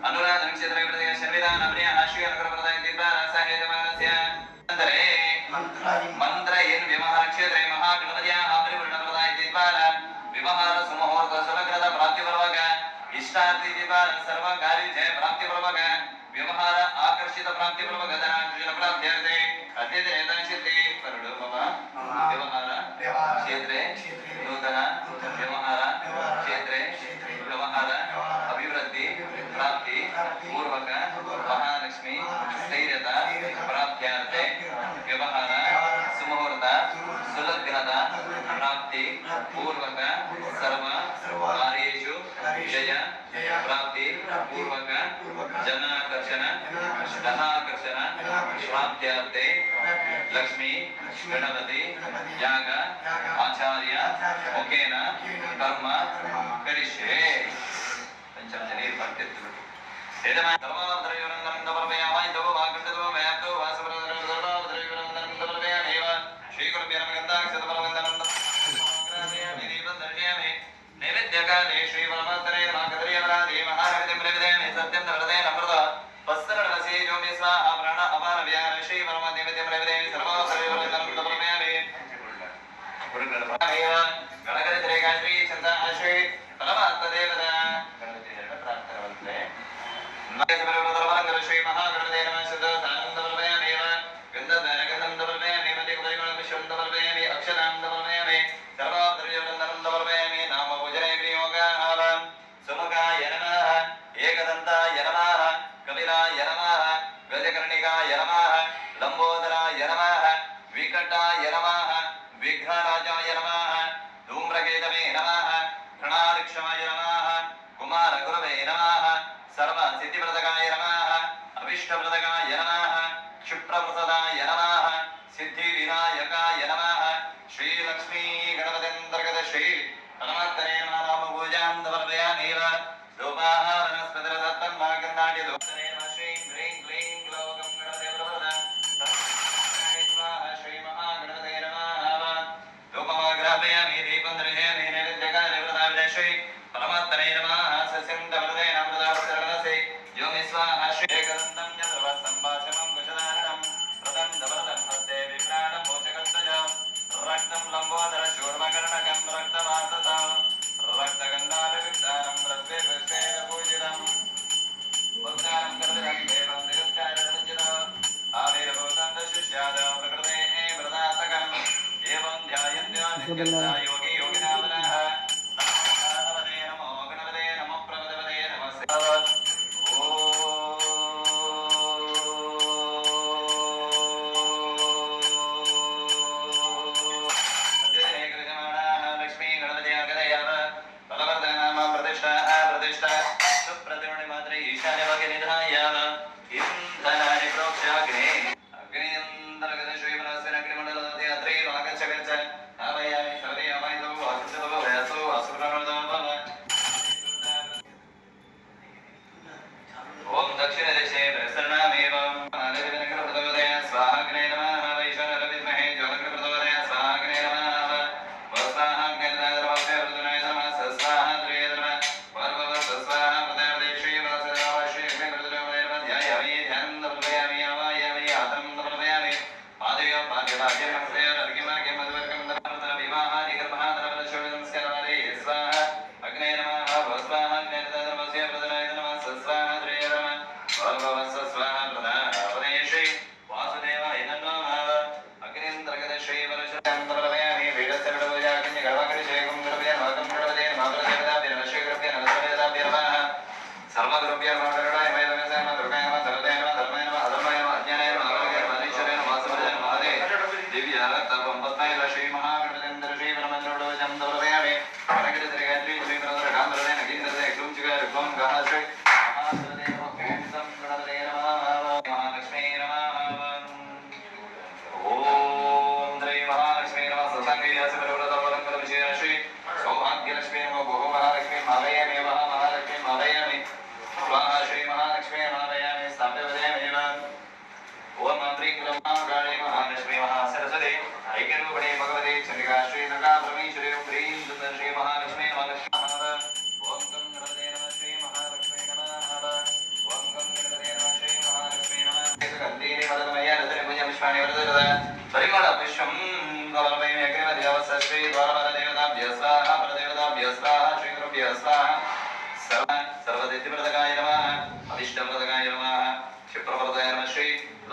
अनुराध नक्षत्र शर्मिदा नवनिया आश्वी अनुग्रह ಅಂದರೆ ಮಂತ್ರ ಏನು ವ್ಯವಹಾರ ಕ್ಷೇತ್ರ ಮಹಾಗಣಪತಿಯ ಆಪರಿವರ್ಣಪ್ರದಾಯ ದೀಪಾಲ ವ್ಯವಹಾರ ಸುಮುಹೂರ್ತ ಸುಲಗ್ನದ ಪ್ರಾಪ್ತಿ ಬರುವಾಗ ಇಷ್ಟಾರ್ಥಿ ದೀಪಾಲ ಸರ್ವ ಕಾರ್ಯ ಜಯ ಪ್ರಾಪ್ತಿ ಬರುವಾಗ ವ್ಯವಹಾರ ಆಕರ್ಷಿತ ಪ್ರಾಪ್ತಿ ಬರುವಾಗ ಧನಾರ್ಜುನ ಪ್ರಾಪ್ತಿ ಆಗಿದೆ ಅಧ್ಯಯನ ಏತಾಂಶತೆ ಕರುಡು ಮಮ ವ್ಯವಹಾರ ಕ್ಷೇತ್ರೆ ನೂತನ ವ್ಯವಹಾರ ಕ್ಷೇತ್ರೆ ವ್ಯವಹಾರ ಅಭಿವೃದ್ಧಿ ಪ್ರಾಪ್ತಿ ಪೂರ್ವಕ ಮಹಾಲಕ್ಷ್ಮಿ ಸ್ಥೈರ್ಯತ ಪ್ರಾಪ್ತ್ಯಾರ್ಥೆ ವ್ಯವಹಾರ ಸುಮುಹೂರ್ತ ಸುಲಗ್ನದ ಪ್ರಾಪ್ತಿ ಪೂರ್ವಕ ಸರ್ವ ಕಾರ್ಯೇಷು ಜಯ ಪ್ರಾಪ್ತಿ ಪೂರ್ವಕ ಜನಾಕರ್ಷಣ ಧನಾಕರ್ಷಣ ಪ್ರಾಪ್ತ್ಯಾರ್ಥೆ ಲಕ್ಷ್ಮೀ ಗಣಪತಿ ಯಾಗ ಆಚಾರ್ಯ ಮುಖೇನ ಕರ್ಮ ಕರಿಷ್ಯೆ ಪಂಚಮ ನೀರು ಬರ್ತಿತ್ತು ನೈವೇದ್ಯಕಾಲೇ ಶ್ರೀ ಪರಮಾತ್ಮನೇ ಮಹಾಕದರಿಯವರಾದಿ ಮಹಾರವಿದೆಂ ಸತ್ಯಂ ನವರದೇ ನಮ್ರದ ಪಸ್ತರಣಸಿ ಜೋಮಿ ಸ್ವಾಹ ಪ್ರಾಣ ಅಪಾರ ವ್ಯಾನ ಶ್ರೀ ಪರಮ ನೈವೇದ್ಯಂ ರವಿದೇ ಸರ್ವೋತ್ತರವಿವರಂದನಂದ ಪರಮೇವೇ ಗಣಗರಿದ್ರೆ ಗಾಯತ್ರಿ ಚಂದ ಶ್ರೀ ಪರಮಾತ್ಮ ದೇವದ ಗಣಪತಿ ಪ್ರಾರ್ಥನೆ ಶ್ರೀ ಮಹಾಗಣಪತಿ ನಮಃ ಶುದ್ಧ ಆನಂದ ಪರಮೇವ ಗಂಧದ ಪರಮೇವ ಪರಿಮಳ ವಿಶ್ವಂತ ಪರಮೇವಿ ಅಕ್ಷರಾಂತ ಪರಮೇವಿ ಸರ್ವೋತ್ತರವಿವರಂದನಂದ ಪರಮೇವಿ ನಾಮ ಭೋಜನೆ ವಿನಿಯೋಗ ಸುಮುಖಾಯ ನಮಃ ಏಕದಂತಾಯ ನಮಃ ಕಪಿಲಾಯ ನಮಃ ಗಜಕರ್ಣಿಕಾಯ ನಮಃ ಲಂಬೋದರಾಯ ನಮಃ ವಿಕಟಾಯ ನಮಃ ವಿಘ್ನರಾಜಾಯ ನಮಃ ಧೂಮ್ರಕೇತವೇ ನಮಃ ಪ್ರಣಾದಿಕ್ಷಮಾಯ ನಮಃ ಕುಮಾರ ಗುರವೇ ನಮಃ ಸರ್ವ ಸಿದ್ಧಿಪ್ರದಕಾಯ ನಮಃ ಅಭಿಷ್ಟಪ್ರದಕಾಯ ನಮಃ ಕ್ಷಿಪ್ರಪ್ರಸದಾಯ ನಮಃ ಸಿದ್ಧಿ ವಿನಾಯಕಾಯ ನಮಃ ಶ್ರೀ ಲಕ್ಷ್ಮೀ ಗಣಪತಿಂತರ್ಗತ ಶ್ರೀ ಪರಮಾತ್ಮನೇ ನಮಃ ನಾಮ ಪೂಜಾಂ ಸಮರ್ಪಯಾಮೀವ ಧೂಪಾಹ ವನಸ್ಪತಿರ ದತ್ತನ್ಮಾರ್ಗಂದಾಡ್ಯ ಧೂಪನೇ ನಮಃ ಶ್ರೀ ಹ್ರೀಂ ಕ್ಲೀಂ ಗ್ಲೌಕಂ ಗಣಪತೆ ಪ್ರಭುದ ಸ್ವಾಹ ಶ್ರೀ ಮಹಾಗಣಪತೆ ನಮಃ ಧೂಪಮಾಗ್ರಾಪಯಾಮಿ ದೀಪಂ ದರ್ಶಯಾಮಿ ನೈವೇದ್ಯಕಾಲೇ ಪ್ರದಾವಿದ ಶ್ರೀ ಪರಮಾತ್ಮನೇ ನಮಃ ಸಸ್ಯಂ ತಮೃದೇ ನಮೃದಾವತರಣಸೆ ಯೋಮಿ ಸ್ವಾಹ ಶ್ರೀ ಏಕದಂತಂ ಯದವ ಸಂಭಾಷಣಂ ಕುಶಲಾರಣಂ ಪ್ರದಂ ದವರದಂ ಹಸ್ತೆ ವಿಪ್ರಾಣಂ ಮೋಚಕರ್ತಜಂ ರಕ್ತಂ ಲಂಬೋದರ ಶೂರ್ಮಕರ್ಣಕಂ ರಕ್ತಮಾಸತಂ ರಕ್ತಗಂಧಾಭಿವಿಕ್ತಾನಂ ರಸ್ತೆ ಪುಷ್ಪೇಣ ಪೂಜಿತಂ ಭಕ್ತಾನಂ ಕರ್ವಿರಂ ದೇವಂ ಜಗತ್ಕಾರಣರಂಜಿತಂ ಆವಿರ್ಭೂತಂ ದಶಿಷ್ಯಾದ ಪ್ರಕೃತೆ ಮೃದಾಸಕಂ ಏವಂ ಧ್ಯಾಯಂತ್ಯ ನಿತ್ಯಂ ಯೋಗಿ ಯೋಗಿನಾಮನಃ ನಮೋ ಗಣಪತೆ ನಮೋ ಪ್ರಭದವತೆ ನಮಸ್ತೆ ಲಕ್ಷ್ಮೀ ಗಣಪತಿಯ ಗದಯಾವ ಬಲವರ್ಧನ ನಾಮ ಪ್ರತಿಷ್ಠಾ ಪ್ರತಿಷ್ಠಾ ಸುಪ್ರತಿಮಣಿ ಮಾತ್ರ ಈಶಾನ್ಯವಾಗಿ ನಿಧಾಯಾವ ಇಂಧನಾನಿ ಪ್ರೋಕ್ಷಾಗ್ನೇ ಅಗ್ನಿಯಂತರ್ಗತ ಶ್ರೀ ಮನಸ್ಸಿನ ಅಗ್ನಿಮಂಡಲದ ಅತ್ರೈವ ಆಗಚ್ಚ ಗಚ್ಚ ಆವಯಾಮಿ ಸರ್ವೇ ಅಮಯ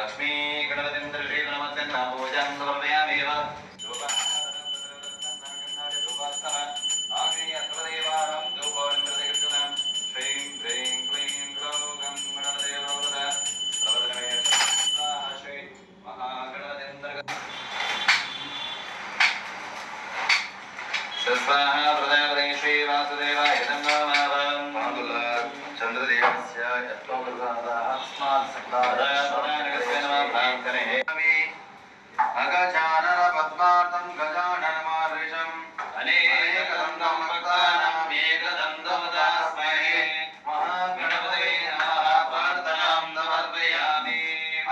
लक्ष्मी गणपतिं श्रीगणपतिं पूजां समर्पयामेव स्वाहा प्रजापते श्री वासुदेवाय नमो नमः चंद्रदेवस्य यत्प्रसादास्मात् सदानगस्य नमः प्रार्थने अगजानन पद्मार्तं गजाननमार्षम् अनेकदन्तं भक्तानाम् एकदन्तं तस्मै महागणपतये नमः प्रार्थनां समर्पयामि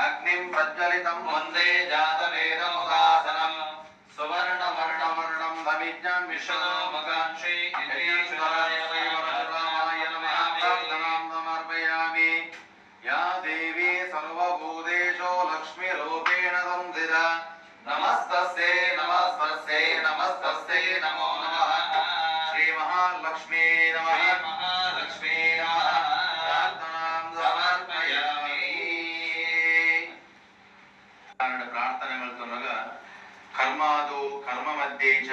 अग्निं प्रज्वलितं वन्दे जातवेदमुखासनम् सुवर्णवर्णवर्णं भविज्ञं विश्वमकांक्षी इन्द्रेश्वराय परशुरामाय नमः प्रार्थनां समर्पयामि या देवी सर्वभूतेषु लक्ष्मीरूपेण संस्थिता नमस्तस्यै नमस्तस्यै नमस्तस्यै नमो नमः श्रीमहालक्ष्मी नमः महालक्ष्मी नमः प्रार्थनां समर्पयामि प्रार्थने ಮಾಡ್ತಾನಗ ಕರ್ಮಾದು ಕರ್ಮ ಮಧ್ಯೇಚ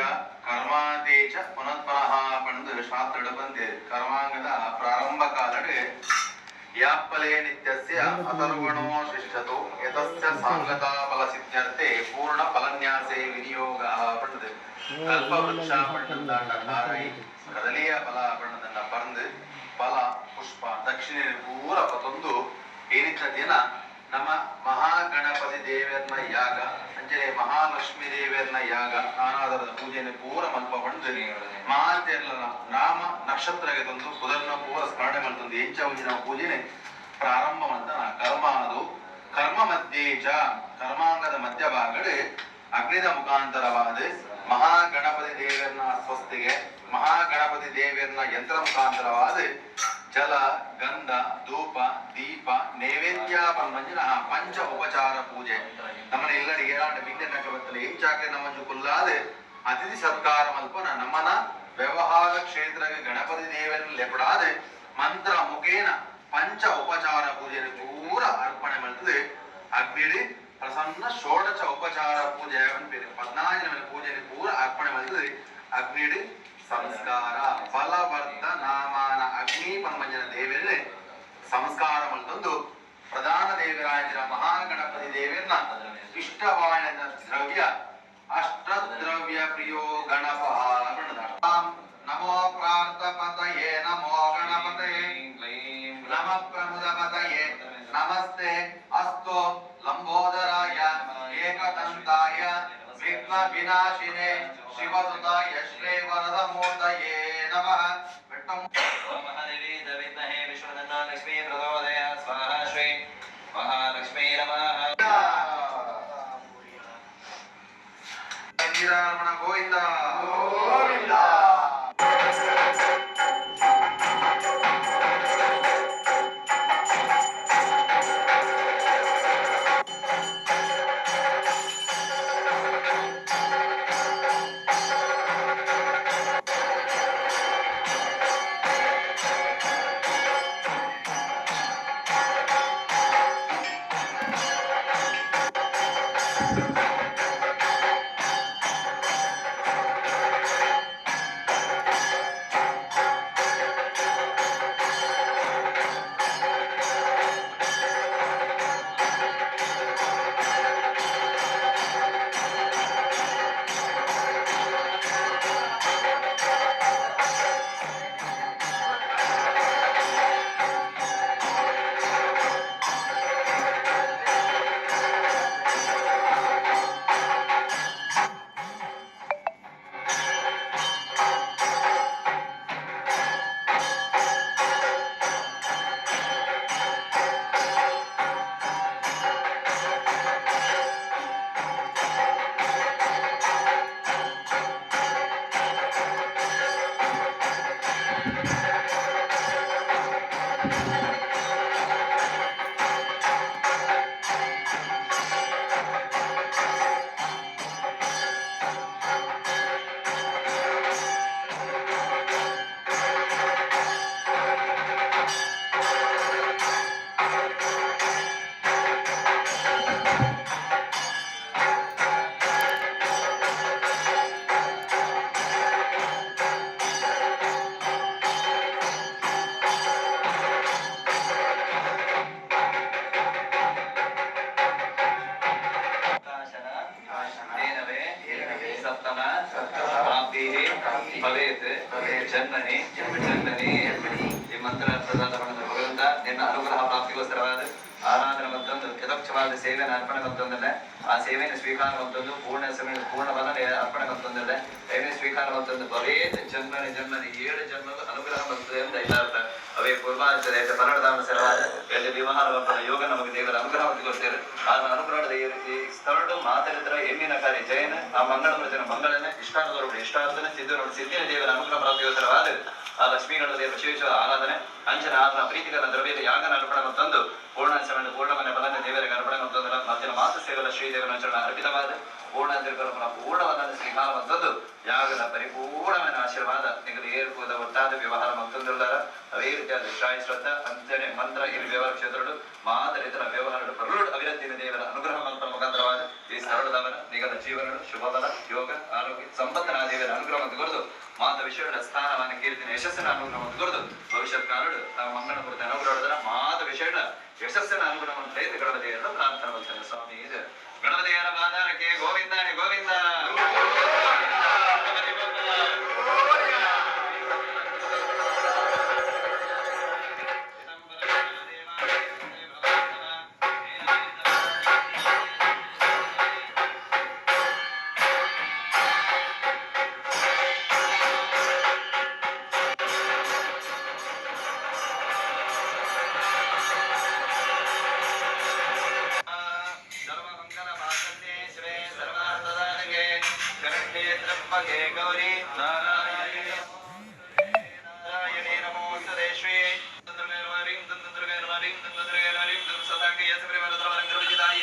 ಕರ್ಮಾದೇಚ ಪುನಃ ಪಂದು ಶಾಸ್ತ್ರ ಬಂದೆ ಕರ್ಮಾಂಗದ ಪ್ರಾರಂಭ ಕಾಲಡೆ ಯಾಪ್ಪಲೆ ನಿತ್ಯಸ್ಯ ಅಥರ್ವಣೋ ಶಿಷ್ಯತೋ ಯತಸ್ಯ ಸಾಂಗತಾ ಫಲ ಸಿದ್ಧ್ಯರ್ಥೆ ಪೂರ್ಣ ಫಲನ್ಯಾಸೆ ವಿನಿಯೋಗ ಪಂದು ಕಲ್ಪವೃಕ್ಷ ಪಂಡದಾಟ ಕಾರೈ ಕದಲಿಯ ಫಲ ಪಂಡದನ್ನ ಪರಂದು ಫಲ ಪುಷ್ಪ ದಕ್ಷಿಣ ಪೂರ ಪತೊಂದು ಏನಿದ್ದ ದಿನ ನಮ್ಮ ಮಹಾಗಣಪತಿ ದೇವರನ್ನ ಯಾಗ ಅಂಜನೆ ಮಹಾಲಕ್ಷ್ಮೀ ದೇವರನ್ನ ಯಾಗ ನಾನಾದರ ಪೂಜೆಯನ್ನು ಪೂರ ಮಲ್ಪ ಪಂಡು ಮಹಾಂತೆಲ್ಲ ನಾಮ ನಕ್ಷತ್ರಗೆ ತಂದು ಬುಧನ ಪೂರ ಸ್ಮರಣೆ ಮಾಡ್ತಂದು ಎಂಚ ಉಂಜಿನ ಪೂಜೆನೆ ಪ್ರಾರಂಭ ಅಂತ ಕರ್ಮಾದು ಕರ್ಮ ಮಧ್ಯೇಚ ಕರ್ಮಾಂಗದ ಮಧ್ಯಭಾಗಡೆ ಅಗ್ನಿದ ಮುಖಾಂತರವಾದ ಮಹಾಗಣಪತಿ ದೇವರನ್ನ ಸ್ವಸ್ತಿಗೆ ಮಹಾಗಣಪತಿ ದೇವರನ್ನ ಯಂತ್ರ ಮುಖಾಂತರವಾದ ಜಲ ಗಂಧ ಧೂಪ ದೀಪ ನೈವೇದ್ಯ ಮಂಜಿನ ಪಂಚ ಉಪಚಾರ ಪೂಜೆ ನಮ್ಮನ ಎಲ್ಲರಿಗೆ ಏನಾಟ ಬಿಂದೆನಕ ಬತ್ತಲೆ ಇಂಚಾಕೆ ನಮ್ಮಂಜು ಕುಲ್ಲಾದೆ ಅತಿಥಿ ಸತ್ಕಾರ ಮಲ್ಪನ ನಮ್ಮನ ವ್ಯವಹಾರ ಕ್ಷೇತ್ರಕ್ಕೆ ಗಣಪತಿ ದೇವರನ್ನ ಲೆಪಡಾದೆ ಮಂತ್ರ ಮುಖೇನ ಪಂಚ ಉಪಚಾರ ಪೂಜೆ ಪೂರ ಅರ್ಪಣೆ ಮಾಡ್ತದೆ ಅಗ್ನಿಡಿ ಪ್ರಸನ್ನ ಷೋಡಚ ಉಪಚಾರ ಪೂಜೆ 14 ಪೂಜೆ ಪೂರ ಅರ್ಪಣೆ ಮಾಡ್ತದೆ ಅಗ್ನಿಡಿ ಸಂಸ್ಕಾರ ಫಲವರ್ಧ ನಾಮಾನ ಅಗ್ನಿ ಪನ್ಮಂಜನ ದೇವರೇ ಸಂಸ್ಕಾರ ಮಲ್ತೊಂದು ಪ್ರಧಾನ ದೇವರಾಯರ ಮಹಾಗಣಪತಿ ದೇವರನ್ನ ಇಷ್ಟವಾದ ದ್ರವ್ಯ ಅಷ್ಟದ್ರವ್ಯ ಪ್ರಿಯೋ ಗಣಪ ನಮೋ ಪ್ರಾರ್ಥಪತಯೇ ನಮೋ ಗಣಪತಯೇ ನಮ ಪ್ರಮುದಪತಯೇ ನಮಸ್ತೆ ಅಸ್ತು ಲಂಬೋದರಾಯ ಏಕದಂತಾಯ ವಿಘ್ನ ವಿನಾಶಿನೇ ಶಿವಸುತಾಯ ಶ್ರೀ ವರದಮೂರ್ತಯೇ ನಮಃ ಮಹಾದೇವಿ ದವಿದ್ಮಹೇ ವಿಶ್ವನಂದ ಲಕ್ಷ್ಮೀ ಪ್ರಚೋದಯ ಸ್ವಾಹ ಶ್ರೀ ಮಹಾಲಕ್ಷ್ಮೀ ನಮಃ ರಮಣ ಗೋವಿಂದ ಗೋವಿಂದ सत्तन प्राप्तिः भवेत् जन्मनि जन्मनि ಈ ಮಂತ್ರ ಪ್ರಸಾದ ಮಾಡಿದ ಭಗವಂತ ನಿನ್ನ ಅನುಗ್ರಹ ಪ್ರಾಪ್ತಿಗೋಸ್ಕರವಾದ ಆರಾಧನೆ ಮತ್ತೊಂದು ಯಥೋಕ್ತವಾದ ಸೇವೆಯನ್ನು ಅರ್ಪಣೆ ಮತ್ತೊಂದಲ್ಲ ಆ ಸೇವೆಯನ್ನು ಸ್ವೀಕಾರ ಮತ್ತೊಂದು ಪೂರ್ಣ ಸಮಯ ಪೂರ್ಣ ಬಲ ಅರ್ಪಣೆ ಮತ್ತೊಂದಲ್ಲ ಸೇವೆ ಸ್ವೀಕಾರ ಮತ್ತೊಂದು ಭವೇತ್ ಜನ್ಮನಿ 7 ಜನ್ಮದ ಅನುಗ್ರಹ ಬರ್ತದೆ ಅಂತ ಇದಾರ್ಥ ಅವೇ ಪೂರ್ವಾಚರ ಪರಡದಾನ ಸರವಾದ ಎಲ್ಲಿ ವಿವಾಹ ಯೋಗ ನಮಗೆ ದೇವರ ಅನುಗ್ರಹ ಕೊಡ್ತೇವೆ ಆ ಅನುಗ್ರಹದ ಈ ಸ್ಥಳ ಮಾತರಿತರ ಹೆಣ್ಣಿನ ಕಾರ್ಯ ಜಯನ ಆ ಮಂಗಳ ವಚನ ಮಂಗಳನೆ ಇಷ್ಟಾರ್ಥನೆ ಸಿದ್ಧಿನ ದೇವರ ಅನುಗ್ರಹ ಪ್ರಾಪ್ತಿಗೋಸ್ಕರವಾದ ಆ ಲಕ್ಷ್ಮೀಗಳ ದೇವರ ವಿಶೇಷ ಆರಾಧನೆ ಅಂಚನ ಆತನ ಪ್ರೀತಿಗಳ ದ್ರವ್ಯದ ಯಾಗನ ಅರ್ಪಣೆ ಮತ್ತೊಂದು ಪೂರ್ಣಾಂಶವನ್ನು ಪೂರ್ಣಮನೆ ಬಲನ ದೇವರಿಗೆ ಅರ್ಪಣೆ ಮತ್ತೊಂದು ಮತ್ತಿನ ಮಾತು ಸೇವಲ ಶ್ರೀದೇವನ ಚರಣ ಅರ್ಪಿತವಾದ ಪೂರ್ಣಾಂತರಿಕರ ಪೂರ್ಣವನ್ನ ಸ್ವೀಕಾರ ಮತ್ತೊಂದು ಯಾಗದ ಪರಿಪೂರ್ಣమైన ಆಶೀರ್ವಾದ ನಿಗದಿ ಏರ್ಪುದ ಒಟ್ಟಾದ ವ್ಯವಹಾರ ಮತ್ತೊಂದುಳ್ಳಾರ ಅವೇ ರೀತಿಯಾದ ಶ್ರಾಯ ಶ್ರದ್ಧಾ ಅಂಚನೆ ಮಂತ್ರ ಇಲ್ಲಿ ವ್ಯವಹಾರ ಕ್ಷೇತ್ರಗಳು ಮಾತರಿತರ ವ್ಯವಹಾರಗಳು ಪ್ರರುಡ್ ಅವಿರತ್ತಿನ ದೇವರ ಅನುಗ್ರಹ ಮಂತ್ರ ಮುಖಾಂತರವಾದ ಈ ಸರಳದವನ ನಿಗದ ಜೀವನಗಳು ಶುಭಬಲ ಯೋಗ ಆರೋಗ್ಯ ಸಂಪತ್ತನ ದೇವರ ಅನುಗ್ರಹ ಮತ್ತು ಗುರುದು ಮಾತ ವಿಷಯಗಳ ಸ್ಥಾನಮಾನ ಕೀರ್ತಿನ ಯಶಸ್ಸಿನ ಅನುಗ್ರಹ ಮತ್ತು ಗುರುದು ಭವಿಷ್ಯತ್ ಕಾಲಗಳು ತಾವು ಮಂಗನ ಕುರಿತ ಅನುಗ್ರಹದ ಮಾತ ವಿಷಯಗಳ ಯಶಸ್ಸಿನ ಅನುಗ್ರಹವನ್ನು ಪ್ರಯತ್ನ ಗಣಪತಿಯರ ಪ್ರಾರ್ಥನಾ ವಚನ ಸ್ವಾಮಿ ಇದು ಗಣಪತಿಯರ ಆಧಾರಕ್ಕೆ ಗೋವಿಂದಾನೆ ಗೋವಿಂದ गौरी नारायणे नमोस्तुते श्री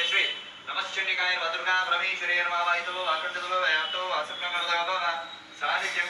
श्री नमश्चंडिकाय दुर्गा परमेश्वरी नमः आकंठो व्याप्तो वासुप्रणो सानिध्यं